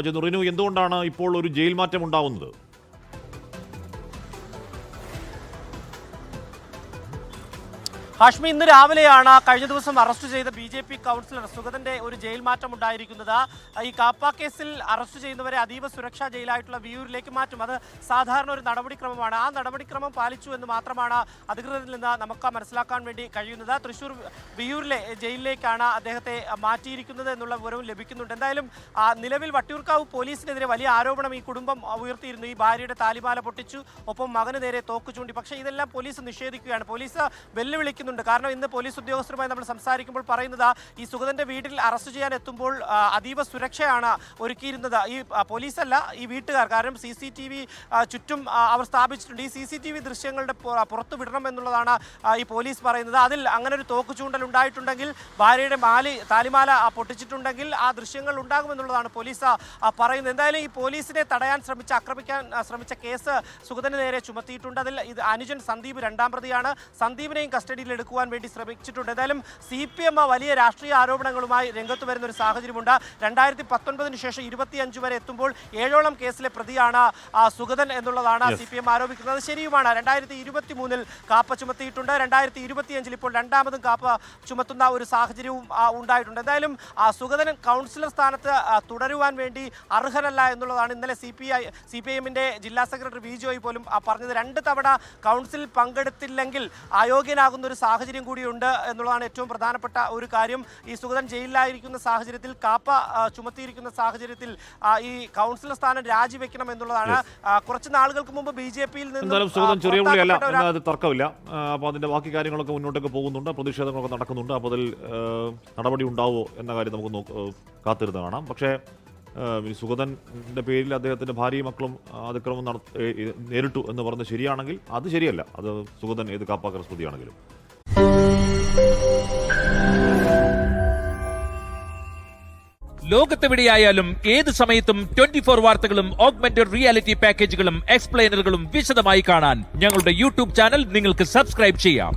റിനു, എന്തുകൊണ്ടാണ് ഇപ്പോൾ ഒരു ജയിൽ മാറ്റം ഉണ്ടാവുന്നത്? ഹാഷ്മി, ഇന്ന് രാവിലെയാണ് കഴിഞ്ഞ ദിവസം അറസ്റ്റ് ചെയ്ത BJP കൗൺസിലർ സുഗതന്റെ ഒരു ജയിൽ മാറ്റം ഉണ്ടായിരിക്കുന്നത്. ഈ കാപ്പ കേസിൽ അറസ്റ്റ് ചെയ്യുന്നവരെ അതീവ സുരക്ഷാ ജയിലായിട്ടുള്ള വിയൂരിലേക്ക് മാറ്റും. അത് സാധാരണ ഒരു നടപടിക്രമമാണ്. ആ നടപടിക്രമം പാലിച്ചു എന്ന് മാത്രമാണ് അധികൃതരിൽ നിന്ന് നമുക്ക് മനസ്സിലാക്കാൻ വേണ്ടി കഴിയുന്നത്. തൃശ്ശൂർ വിയൂരിലെ ജയിലിലേക്കാണ് അദ്ദേഹത്തെ മാറ്റിയിരിക്കുന്നത് എന്നുള്ള വിവരവും ലഭിക്കുന്നുണ്ട്. എന്തായാലും നിലവിൽ വട്ടിയൂർക്കാവ് പോലീസിനെതിരെ വലിയ ആരോപണം ഈ കുടുംബം ഉയർത്തിയിരുന്നു. ഈ ഭാര്യയുടെ താലിമാല പൊട്ടിച്ചു, ഒപ്പം മകന് നേരെ തോക്ക് ചൂണ്ടി. പക്ഷേ ഇതെല്ലാം പോലീസ് നിഷേധിക്കുകയാണ്. പോലീസ് വെല്ലുവിളിക്കുന്നു. കാരണം ഇന്ന് പോലീസ് ഉദ്യോഗസ്ഥരുമായി നമ്മൾ സംസാരിക്കുമ്പോൾ പറയുന്നത് ഈ സുഗതന്റെ വീട്ടിൽ അറസ്റ്റ് ചെയ്യാൻ എത്തുമ്പോൾ അതീവ സുരക്ഷയാണ് ഒരുക്കിയിരുന്നത്. ഈ പോലീസല്ല, ഈ വീട്ടുകാർ. കാരണം CCTV ചുറ്റും അവർ സ്ഥാപിച്ചിട്ടുണ്ട്. ഈ CCTV ദൃശ്യങ്ങളുടെ പുറത്തു വിടണം എന്നുള്ളതാണ് ഈ പോലീസ് പറയുന്നത്. അതിൽ അങ്ങനെ ഒരു തോക്ക് ചൂണ്ടൽ ഉണ്ടായിട്ടുണ്ടെങ്കിൽ, ഭാര്യയുടെ താലിമാല പൊട്ടിച്ചിട്ടുണ്ടെങ്കിൽ ആ ദൃശ്യങ്ങൾ ഉണ്ടാകുമെന്നുള്ളതാണ് പോലീസ് പറയുന്നത്. എന്തായാലും ഈ പോലീസിനെ തടയാൻ ആക്രമിക്കാൻ ശ്രമിച്ച കേസ് സുഗതന് നേരെ ചുമത്തിയിട്ടുണ്ട്. അതിൽ അനുജൻ സന്ദീപ് രണ്ടാം പ്രതിയാണ്. സന്ദീപിനെയും കസ്റ്റഡിയിൽ എടുക്കുവാൻ വേണ്ടി ശ്രമിച്ചിട്ടുണ്ട്. എന്തായാലും CPM വലിയ രാഷ്ട്രീയ ആരോപണങ്ങളുമായി രംഗത്ത് വരുന്ന ഒരു സാഹചര്യമുണ്ട്. 2019 ശേഷം 25 വരെ എത്തുമ്പോൾ 7ഓളം കേസിലെ പ്രതിയാണ് സുഗതൻ എന്നുള്ളതാണ് CPM ആരോപിക്കുന്നത്. ശരിയുമാണ്. 2023 കാപ്പ ചുമത്തിയിട്ടുണ്ട്. 2025 ഇപ്പോൾ രണ്ടാമതും കാപ്പ ചുമത്തുന്ന ഒരു സാഹചര്യവും ഉണ്ടായിട്ടുണ്ട്. എന്തായാലും സുഗതൻ കൗൺസിലർ സ്ഥാനത്ത് തുടരുവാൻ വേണ്ടി അർഹനല്ല എന്നുള്ളതാണ് ഇന്നലെ CPIM ജില്ലാ സെക്രട്ടറി വി ജോയ് പോലും പറഞ്ഞത്. 2 തവണ കൗൺസിലിൽ പങ്കെടുത്തില്ലെങ്കിൽ അയോഗ്യനാകുന്ന ഒരു സാഹചര്യം കൂടിയുണ്ട് എന്നുള്ളതാണ് ഏറ്റവും പ്രധാനപ്പെട്ട ഒരു കാര്യം. ഈ സുഗതൻ ജയിലിലായിരിക്കുന്ന സാഹചര്യത്തിൽ, കാപ്പ ചുമത്തിയിരിക്കുന്ന സാഹചര്യത്തിൽ ഈ കൗൺസിലർ സ്ഥാനം രാജിവെക്കണം എന്നുള്ളതാണ്. കുറച്ച് നാളുകൾക്ക് മുമ്പ് BJPയിൽ നിന്ന് സുഗതൻ ചെറിയ പുള്ളിയല്ല, അത് തർക്കമില്ല. അപ്പോൾ അതിന്റെ ബാക്കി കാര്യങ്ങളൊക്കെ മുന്നോട്ടൊക്കെ പോകുന്നുണ്ട്, പ്രതിഷേധങ്ങളൊക്കെ നടക്കുന്നുണ്ട്. അപ്പോൾ അതിൽ നടപടി ഉണ്ടാവുമോ എന്ന കാര്യം നമുക്ക് കാത്തിരുന്ന് കാണാം. പക്ഷേ സുഗതന്റെ പേരിൽ അദ്ദേഹത്തിന്റെ ഭാര്യയും മക്കളും അതിക്രമം നേരിട്ടു എന്ന് പറഞ്ഞത് ശരിയാണെങ്കിൽ അത് ശരിയല്ല. അത് സുഗതൻ ഏത് കാപ്പാക്കർ സ്മൃതിയാണെങ്കിലും. ലോകത്തെവിടെയായാലും ഏത് സമയത്തും 24 വാർത്തകളും ഓഗ്മെന്റഡ് റിയാലിറ്റി പാക്കേജുകളും എക്സ്പ്ലെയിനറുകളും വിശദമായി കാണാൻ ഞങ്ങളുടെ YouTube ചാനൽ നിങ്ങൾക്ക് സബ്സ്ക്രൈബ് ചെയ്യാം.